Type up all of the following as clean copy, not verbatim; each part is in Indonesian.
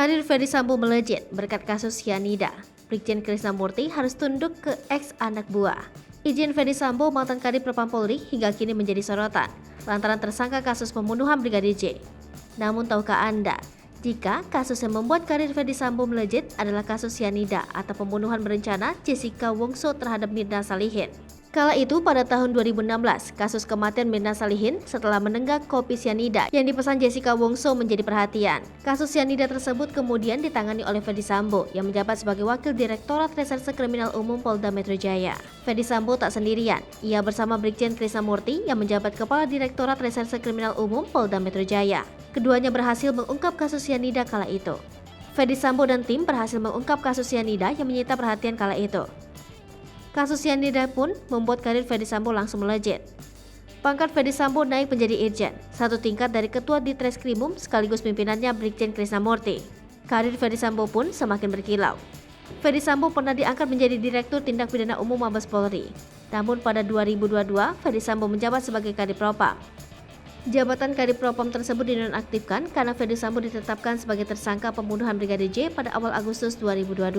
Karir Ferdy Sambo melejit berkat kasus cyanida. Brigjen Krisnamurti harus tunduk ke ex anak buah. Irjen Ferdy Sambo, mantan Kadif Propam Polri, hingga kini menjadi sorotan lantaran tersangka kasus pembunuhan Brigadir J. Namun tahukah Anda, jika kasus yang membuat karir Ferdy Sambo melejit adalah kasus cyanida atau pembunuhan berencana Jessica Wongso terhadap Mirna Salihin. Kala itu pada tahun 2016, kasus kematian Mirna Salihin setelah menenggak kopi cyanida yang dipesan Jessica Wongso menjadi perhatian. Kasus cyanida tersebut kemudian ditangani oleh Ferdy Sambo yang menjabat sebagai Wakil Direktorat Reserse Kriminal Umum Polda Metro Jaya. Ferdy Sambo tak sendirian, ia bersama Brigjen Krisnamurti yang menjabat Kepala Direktorat Reserse Kriminal Umum Polda Metro Jaya. Keduanya berhasil mengungkap kasus cyanida kala itu. Ferdy Sambo dan tim berhasil mengungkap kasus cyanida yang menyita perhatian kala itu. Kasus cyanida pun membuat karir Ferdy Sambo langsung melejit. Pangkat Ferdy Sambo naik menjadi Irjen, satu tingkat dari Ketua Ditreskrimum sekaligus pimpinannya Brigjen Krisnamurti. Karir Ferdy Sambo pun semakin berkilau. Ferdy Sambo pernah diangkat menjadi Direktur Tindak Pidana Umum Mabes Polri. Namun pada 2022, Ferdy Sambo menjabat sebagai Kadif Propam. Jabatan Kadif Propam tersebut dinonaktifkan karena Ferdy Sambo ditetapkan sebagai tersangka pembunuhan Brigadir J pada awal Agustus 2022.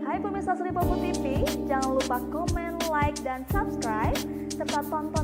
Hai pemirsa Sri Popo TV, jangan lupa komen, like, dan subscribe, serta tonton